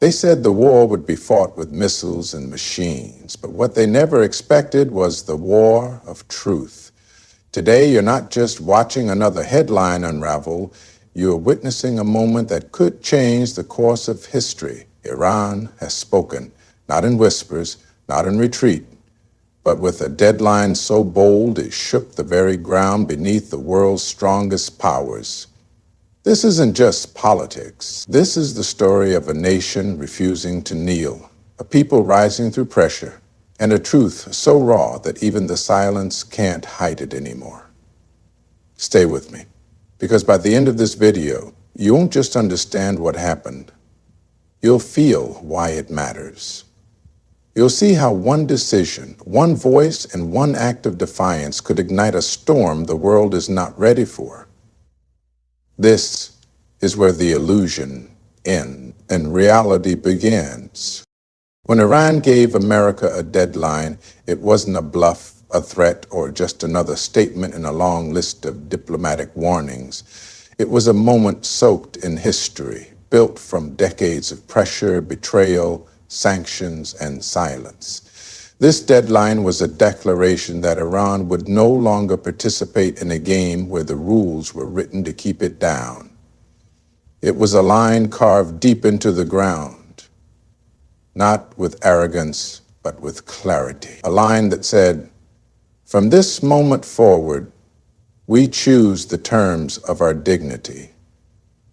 They said the war would be fought with missiles and machines, but what they never expected was the war of truth. Today, you're not just watching another headline unravel, you're witnessing a moment that could change the course of history. Iran has spoken, not in whispers, not in retreat, but with a deadline so bold it shook the very ground beneath the world's strongest powers. This isn't just politics. This is the story of a nation refusing to kneel, a people rising through pressure, and a truth so raw that even the silence can't hide it anymore. Stay with me, because by the end of this video, you won't just understand what happened. You'll feel why it matters. You'll see how one decision, one voice, and one act of defiance could ignite a storm the world is not ready for. This is where the illusion ends and reality begins. When Iran gave America a deadline, it wasn't a bluff, a threat, or just another statement in a long list of diplomatic warnings. It was a moment soaked in history, built from decades of pressure, betrayal, sanctions, and silence. This deadline was a declaration that Iran would no longer participate in a game where the rules were written to keep it down. It was a line carved deep into the ground, not with arrogance, but with clarity. A line that said, "From this moment forward, we choose the terms of our dignity.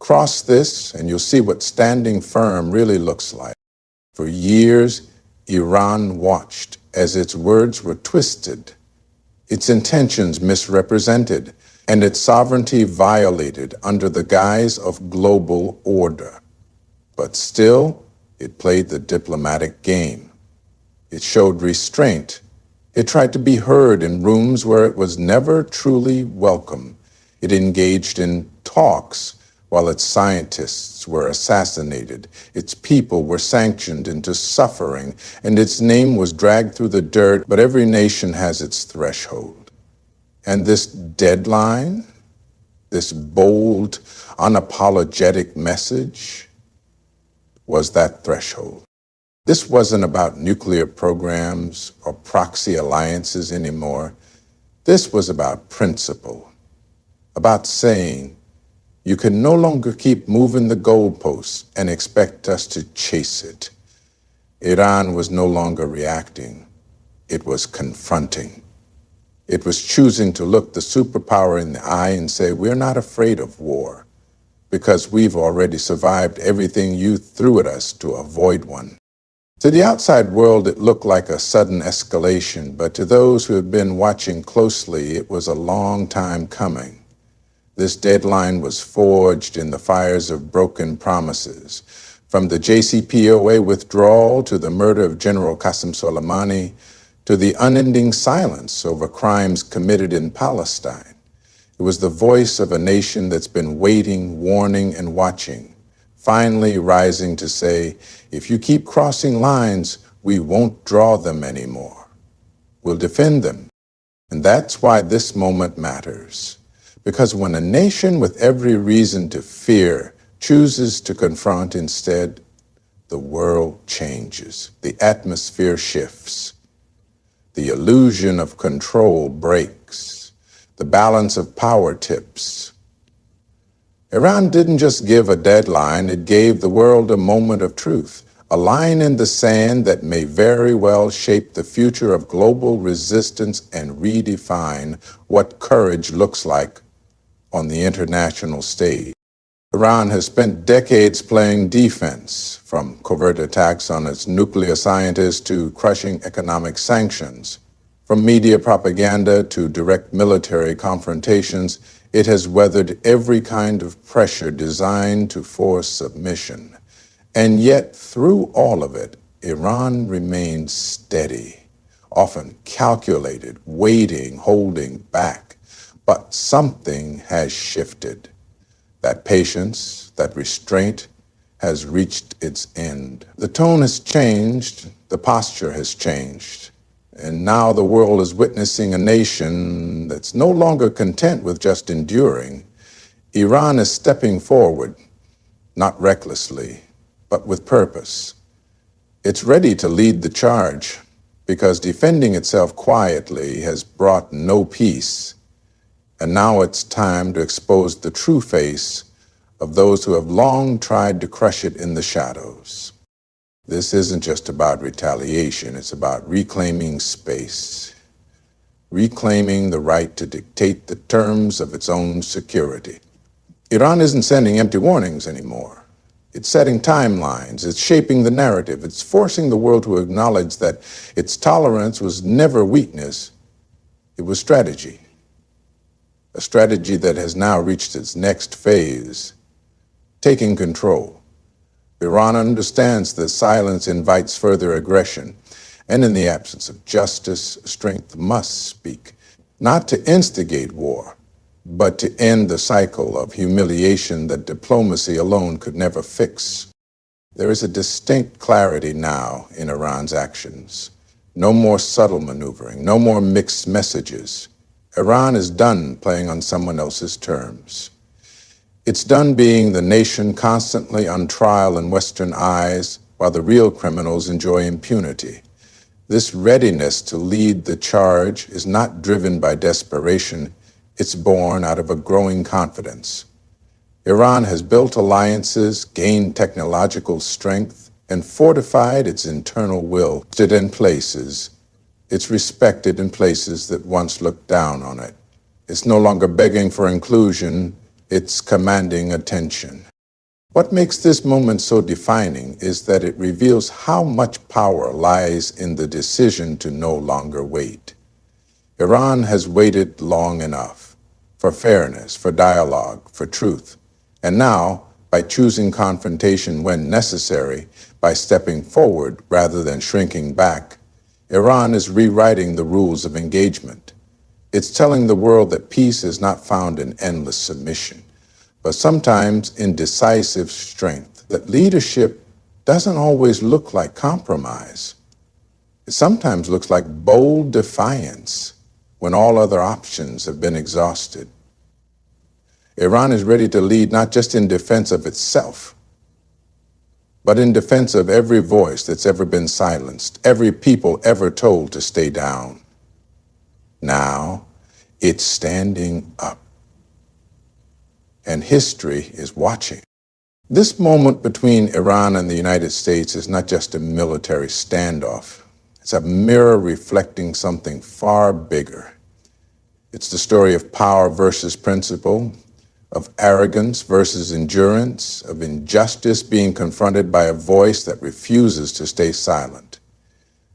Cross this, and you'll see what standing firm really looks like." For years, Iran watched as its words were twisted, its intentions misrepresented, and its sovereignty violated under the guise of global order. But still, it played the diplomatic game. It showed restraint. It tried to be heard in rooms where it was never truly welcome. It engaged in talks while its scientists were assassinated, its people were sanctioned into suffering, and its name was dragged through the dirt. But every nation has its threshold. And this deadline, this bold, unapologetic message, was that threshold. This wasn't about nuclear programs or proxy alliances anymore. This was about principle, about saying, you can no longer keep moving the goalposts and expect us to chase it. Iran was no longer reacting. It was confronting. It was choosing to look the superpower in the eye and say, we're not afraid of war because we've already survived everything you threw at us to avoid one. To the outside world, it looked like a sudden escalation, but to those who had been watching closely, it was a long time coming. This deadline was forged in the fires of broken promises. From the JCPOA withdrawal to the murder of General Qasem Soleimani to the unending silence over crimes committed in Palestine. It was the voice of a nation that's been waiting, warning, and watching, finally rising to say, if you keep crossing lines, we won't draw them anymore. We'll defend them. And that's why this moment matters. Because when a nation with every reason to fear chooses to confront instead, the world changes. The atmosphere shifts. The illusion of control breaks. The balance of power tips. Iran didn't just give a deadline, it gave the world a moment of truth, a line in the sand that may very well shape the future of global resistance and redefine what courage looks like on the international stage. Iran has spent decades playing defense, from covert attacks on its nuclear scientists to crushing economic sanctions. From media propaganda to direct military confrontations, it has weathered every kind of pressure designed to force submission. And yet, through all of it, Iran remains steady, often calculated, waiting, holding back. But something has shifted. That patience, that restraint has reached its end. The tone has changed, the posture has changed. And now the world is witnessing a nation that's no longer content with just enduring. Iran is stepping forward, not recklessly, but with purpose. It's ready to lead the charge because defending itself quietly has brought no peace. And now it's time to expose the true face of those who have long tried to crush it in the shadows. This isn't just about retaliation, it's about reclaiming space, reclaiming the right to dictate the terms of its own security. Iran isn't sending empty warnings anymore. It's setting timelines, it's shaping the narrative, it's forcing the world to acknowledge that its tolerance was never weakness, it was strategy. A strategy that has now reached its next phase, taking control. Iran understands that silence invites further aggression, and in the absence of justice, strength must speak, not to instigate war, but to end the cycle of humiliation that diplomacy alone could never fix. There is a distinct clarity now in Iran's actions. No more subtle maneuvering, no more mixed messages. Iran is done playing on someone else's terms. It's done being the nation constantly on trial in Western eyes while the real criminals enjoy impunity. This readiness to lead the charge is not driven by desperation, it's born out of a growing confidence. Iran has built alliances, gained technological strength, and fortified its internal will. It's respected in places that once looked down on it. It's no longer begging for inclusion, it's commanding attention. What makes this moment so defining is that it reveals how much power lies in the decision to no longer wait. Iran has waited long enough for fairness, for dialogue, for truth. And now, by choosing confrontation when necessary, by stepping forward rather than shrinking back, Iran is rewriting the rules of engagement. It's telling the world that peace is not found in endless submission, but sometimes in decisive strength, that leadership doesn't always look like compromise. It sometimes looks like bold defiance when all other options have been exhausted. Iran is ready to lead not just in defense of itself, but in defense of every voice that's ever been silenced, every people ever told to stay down. Now, it's standing up. And history is watching. This moment between Iran and the United States is not just a military standoff. It's a mirror reflecting something far bigger. It's the story of power versus principle, of arrogance versus endurance, of injustice being confronted by a voice that refuses to stay silent.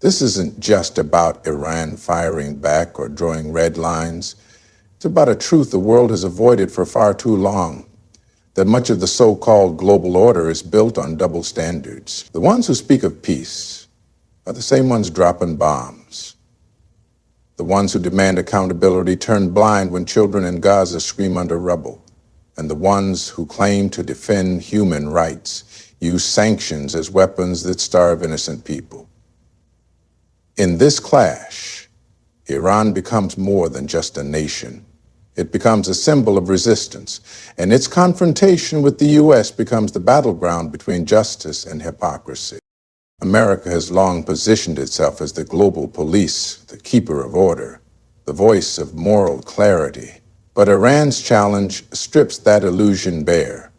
This isn't just about Iran firing back or drawing red lines. It's about a truth the world has avoided for far too long, that much of the so-called global order is built on double standards. The ones who speak of peace are the same ones dropping bombs. The ones who demand accountability turn blind when children in Gaza scream under rubble. And the ones who claim to defend human rights use sanctions as weapons that starve innocent people. In this clash, Iran becomes more than just a nation. It becomes a symbol of resistance, and its confrontation with the U.S. becomes the battleground between justice and hypocrisy. America has long positioned itself as the global police, the keeper of order, the voice of moral clarity. But Iran's challenge strips that illusion bare.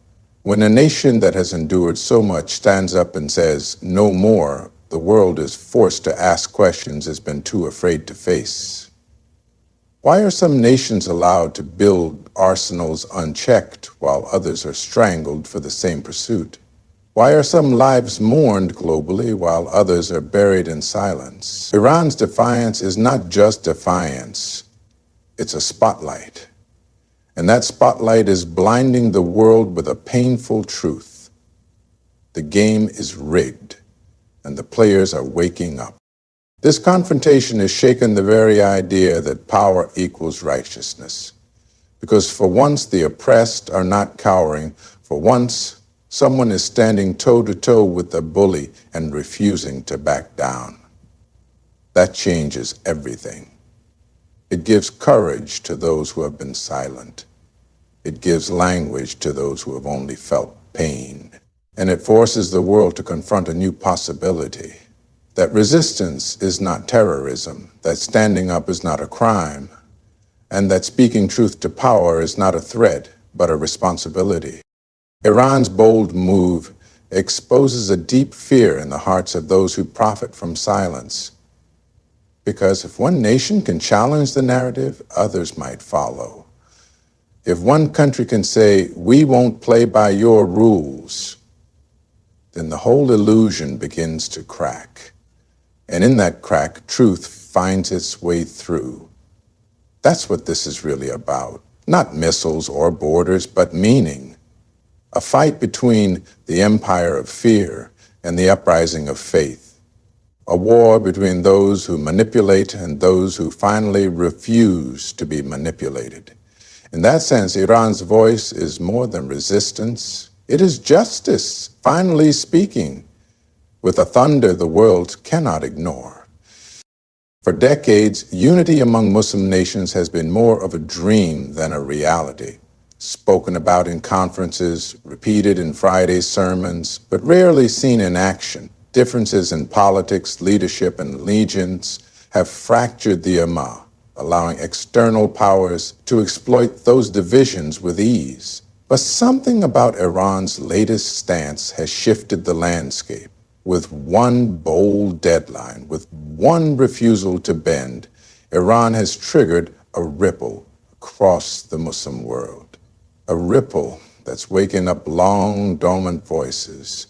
When a nation that has endured so much stands up and says, "No more," the world is forced to ask questions it's been too afraid to face. Why are some nations allowed to build arsenals unchecked while others are strangled for the same pursuit? Why are some lives mourned globally while others are buried in silence? Iran's defiance is not just defiance, it's a spotlight. And that spotlight is blinding the world with a painful truth. The game is rigged, and the players are waking up. This confrontation has shaken the very idea that power equals righteousness. Because for once the oppressed are not cowering, for once someone is standing toe-to-toe with the bully and refusing to back down. That changes everything. It gives courage to those who have been silent. It gives language to those who have only felt pain. and it forces the world to confront a new possibility. That resistance is not terrorism, that standing up is not a crime, and that speaking truth to power is not a threat, but a responsibility. Iran's bold move exposes a deep fear in the hearts of those who profit from silence. Because if one nation can challenge the narrative, others might follow. If one country can say, "We won't play by your rules," then the whole illusion begins to crack. And in that crack, truth finds its way through. That's what this is really about. Not missiles or borders, but meaning. A fight between the empire of fear and the uprising of faith. A war between those who manipulate and those who finally refuse to be manipulated. In that sense, Iran's voice is more than resistance. It is justice, finally speaking, with a thunder the world cannot ignore. For decades, unity among Muslim nations has been more of a dream than a reality. Spoken about in conferences, repeated in Friday's sermons, but rarely seen in action. Differences in politics, leadership, and allegiance have fractured the Ummah, allowing external powers to exploit those divisions with ease. But something about Iran's latest stance has shifted the landscape. With one bold deadline, with one refusal to bend, Iran has triggered a ripple across the Muslim world. A ripple that's waking up long dormant voices.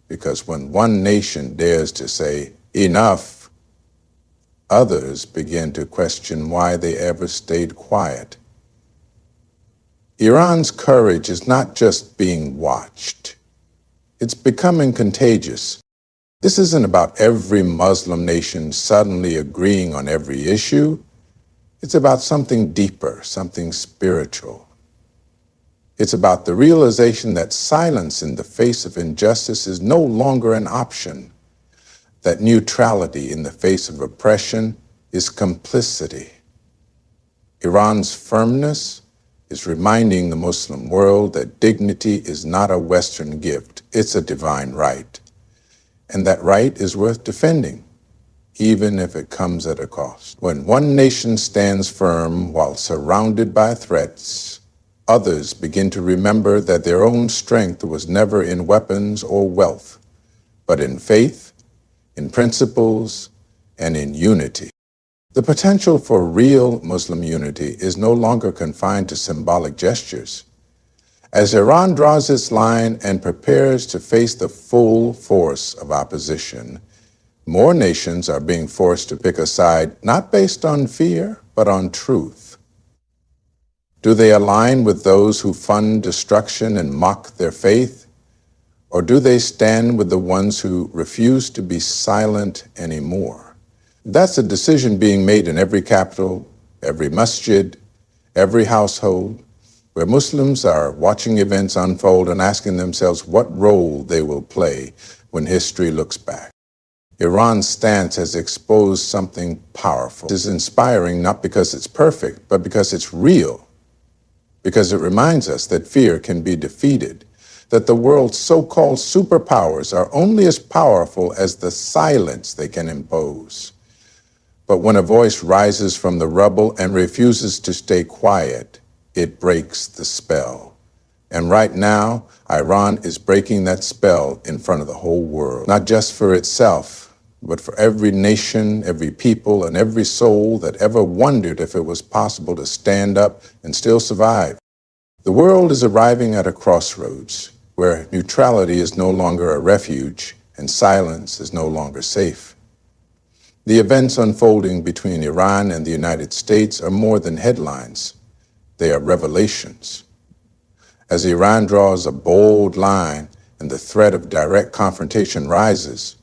Because when one nation dares to say, "Enough," others begin to question why they ever stayed quiet. Iran's courage is not just being watched. It's becoming contagious. This isn't about every Muslim nation suddenly agreeing on every issue. It's about something deeper, something spiritual. It's about the realization that silence in the face of injustice is no longer an option, that neutrality in the face of oppression is complicity. Iran's firmness is reminding the Muslim world that dignity is not a Western gift, it's a divine right. And that right is worth defending, even if it comes at a cost. When one nation stands firm while surrounded by threats, others begin to remember that their own strength was never in weapons or wealth, but in faith, in principles, and in unity. The potential for real Muslim unity is no longer confined to symbolic gestures. As Iran draws its line and prepares to face the full force of opposition, more nations are being forced to pick a side not based on fear, but on truth. Do they align with those who fund destruction and mock their faith? Or do they stand with the ones who refuse to be silent anymore? That's a decision being made in every capital, every masjid, every household, where Muslims are watching events unfold and asking themselves what role they will play when history looks back. Iran's stance has exposed something powerful. It is inspiring not because it's perfect, but because it's real. Because it reminds us that fear can be defeated, that the world's so-called superpowers are only as powerful as the silence they can impose. But when a voice rises from the rubble and refuses to stay quiet, it breaks the spell. And right now, Iran is breaking that spell in front of the whole world, not just for itself, but for every nation, every people, and every soul that ever wondered if it was possible to stand up and still survive. The world is arriving at a crossroads where neutrality is no longer a refuge and silence is no longer safe. The events unfolding between Iran and the United States are more than headlines. They are revelations. As Iran draws a bold line and the threat of direct confrontation rises,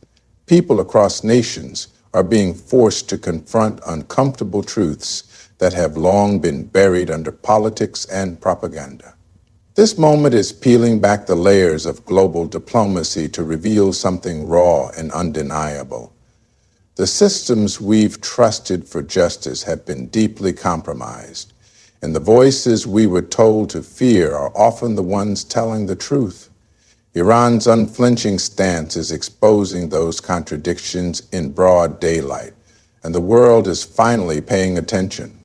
people across nations are being forced to confront uncomfortable truths that have long been buried under politics and propaganda. This moment is peeling back the layers of global diplomacy to reveal something raw and undeniable. The systems we've trusted for justice have been deeply compromised, and the voices we were told to fear are often the ones telling the truth. Iran's unflinching stance is exposing those contradictions in broad daylight, and the world is finally paying attention.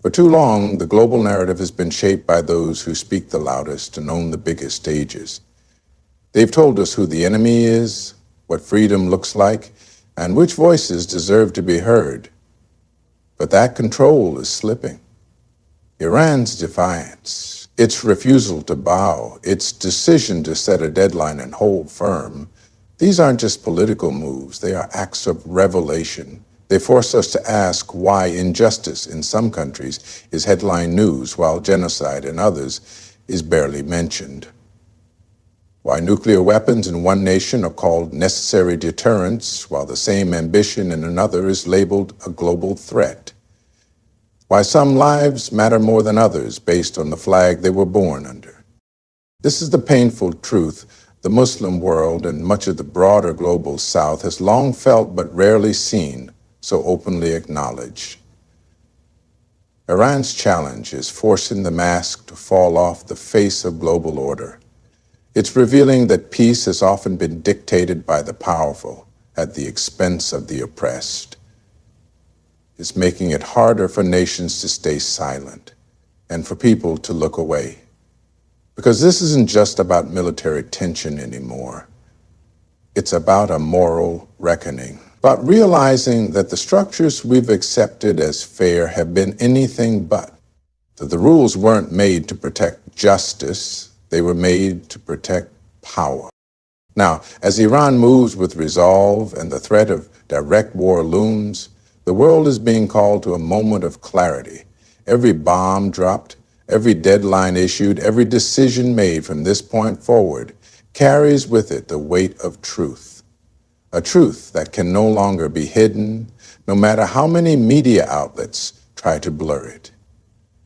For too long, the global narrative has been shaped by those who speak the loudest and own the biggest stages. They've told us who the enemy is, what freedom looks like, and which voices deserve to be heard. But that control is slipping. Iran's defiance, its refusal to bow, its decision to set a deadline and hold firm, these aren't just political moves, they are acts of revelation. They force us to ask why injustice in some countries is headline news while genocide in others is barely mentioned. Why nuclear weapons in one nation are called necessary deterrents while the same ambition in another is labeled a global threat. Why some lives matter more than others based on the flag they were born under. This is the painful truth the Muslim world and much of the broader global South has long felt but rarely seen, so openly acknowledged. Iran's challenge is forcing the mask to fall off the face of global order. It's revealing that peace has often been dictated by the powerful at the expense of the oppressed. It's making it harder for nations to stay silent and for people to look away. Because this isn't just about military tension anymore. It's about a moral reckoning, about realizing that the structures we've accepted as fair have been anything but. That the rules weren't made to protect justice, they were made to protect power. Now, as Iran moves with resolve and the threat of direct war looms, the world is being called to a moment of clarity. Every bomb dropped, every deadline issued, every decision made from this point forward carries with it the weight of truth. A truth that can no longer be hidden, no matter how many media outlets try to blur it.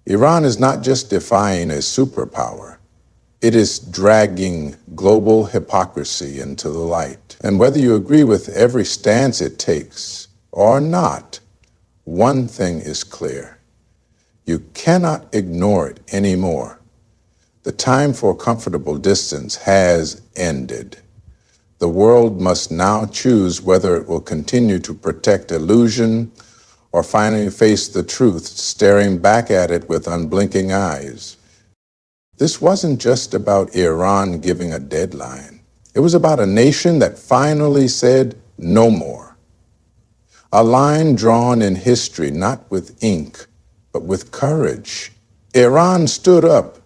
Iran is not just defying a superpower, it is dragging global hypocrisy into the light. And whether you agree with every stance it takes or not, one thing is clear. You cannot ignore it anymore. The time for comfortable distance has ended. The world must now choose whether it will continue to protect illusion or finally face the truth, staring back at it with unblinking eyes. This wasn't just about Iran giving a deadline. It was about a nation that finally said no more. A line drawn in history, not with ink, but with courage. Iran stood up,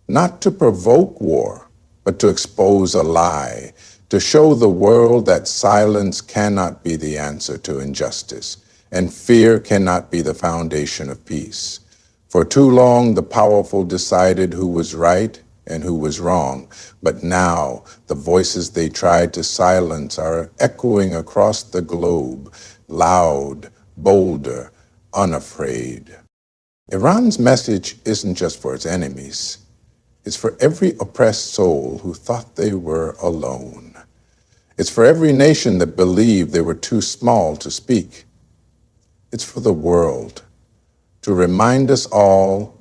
not to provoke war, but to expose a lie, to show the world that silence cannot be the answer to injustice, and fear cannot be the foundation of peace. For too long, the powerful decided who was right and who was wrong, but now the voices they tried to silence are echoing across the globe, loud, bolder, unafraid. Iran's message isn't just for its enemies. It's for every oppressed soul who thought they were alone. It's for every nation that believed they were too small to speak. It's for the world to remind us all,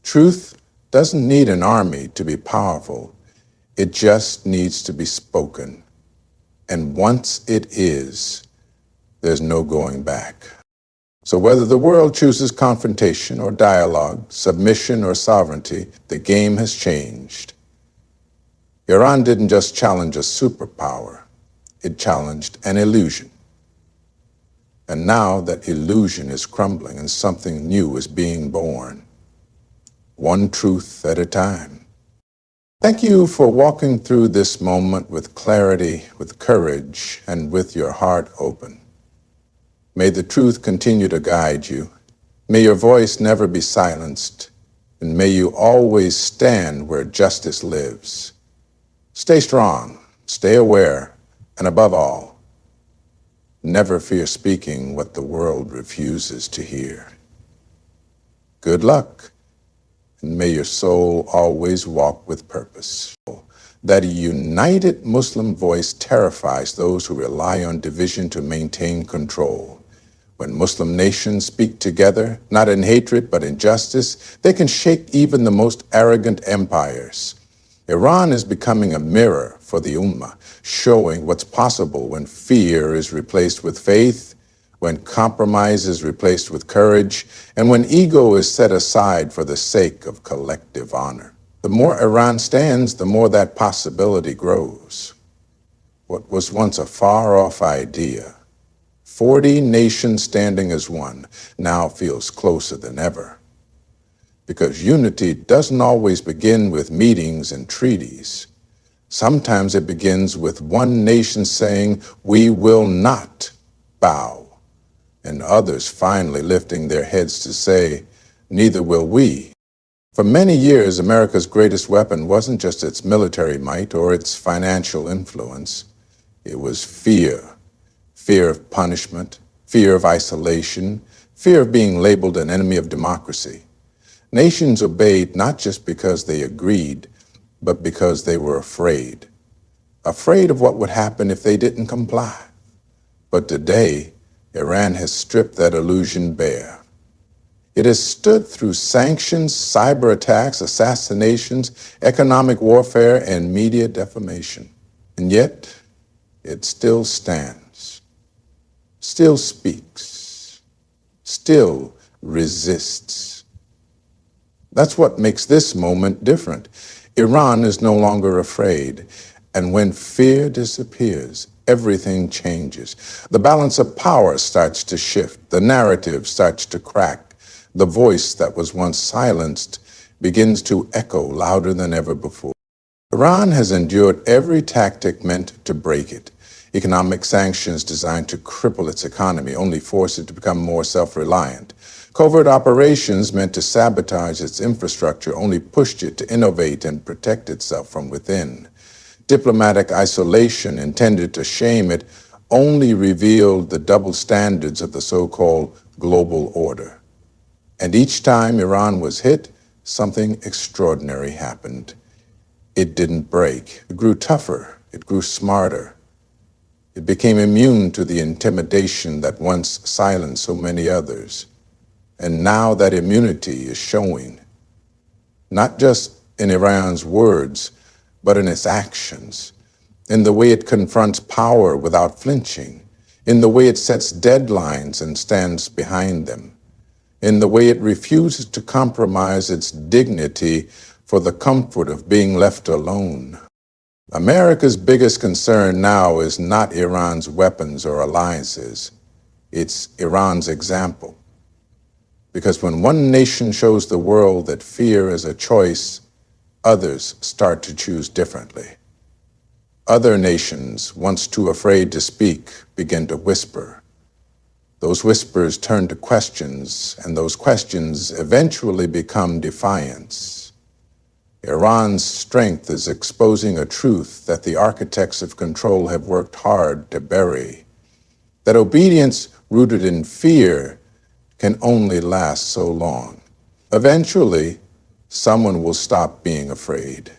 truth doesn't need an army to be powerful. It just needs to be spoken. And once it is, there's no going back. So whether the world chooses confrontation or dialogue, submission or sovereignty, the game has changed. Iran didn't just challenge a superpower, it challenged an illusion. And now that illusion is crumbling and something new is being born, one truth at a time. Thank you for walking through this moment with clarity, with courage, and with your heart open. May the truth continue to guide you. May your voice never be silenced, and may you always stand where justice lives. Stay strong, stay aware, and above all, never fear speaking what the world refuses to hear. Good luck, and may your soul always walk with purpose. That a united Muslim voice terrifies those who rely on division to maintain control. When Muslim nations speak together, not in hatred but in justice, they can shake even the most arrogant empires. Iran is becoming a mirror for the Ummah, showing what's possible when fear is replaced with faith, when compromise is replaced with courage, and when ego is set aside for the sake of collective honor. The more Iran stands, the more that possibility grows. What was once a far-off idea, 40 nations standing as one, now feels closer than ever. Because unity doesn't always begin with meetings and treaties. Sometimes it begins with one nation saying, "We will not bow," and others finally lifting their heads to say, "Neither will we." For many years, America's greatest weapon wasn't just its military might or its financial influence. It was fear. Fear of punishment, fear of isolation, fear of being labeled an enemy of democracy. Nations obeyed not just because they agreed, but because they were afraid. Afraid of what would happen if they didn't comply. But today, Iran has stripped that illusion bare. It has stood through sanctions, cyber attacks, assassinations, economic warfare, and media defamation. And yet, it still stands, still speaks, still resists. That's what makes this moment different. Iran is no longer afraid, and when fear disappears, everything changes. The balance of power starts to shift, the narrative starts to crack. The voice that was once silenced begins to echo louder than ever before. Iran has endured every tactic meant to break it. Economic sanctions designed to cripple its economy only forced it to become more self-reliant. Covert operations meant to sabotage its infrastructure only pushed it to innovate and protect itself from within. Diplomatic isolation intended to shame it only revealed the double standards of the so-called global order. And each time Iran was hit, something extraordinary happened. It didn't break. It grew tougher. It grew smarter. It became immune to the intimidation that once silenced so many others. And now that immunity is showing, not just in Iran's words, but in its actions, in the way it confronts power without flinching, in the way it sets deadlines and stands behind them, in the way it refuses to compromise its dignity for the comfort of being left alone. America's biggest concern now is not Iran's weapons or alliances. It's Iran's example. Because when one nation shows the world that fear is a choice, others start to choose differently. Other nations, once too afraid to speak, begin to whisper. Those whispers turn to questions, and those questions eventually become defiance. Iran's strength is exposing a truth that the architects of control have worked hard to bury, that obedience rooted in fear can only last so long. Eventually, someone will stop being afraid.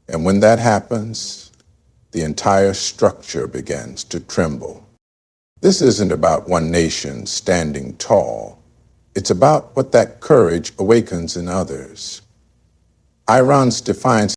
And when that happens, the entire structure begins to tremble. This isn't about one nation standing tall. It's about what that courage awakens in others. Iran's defiance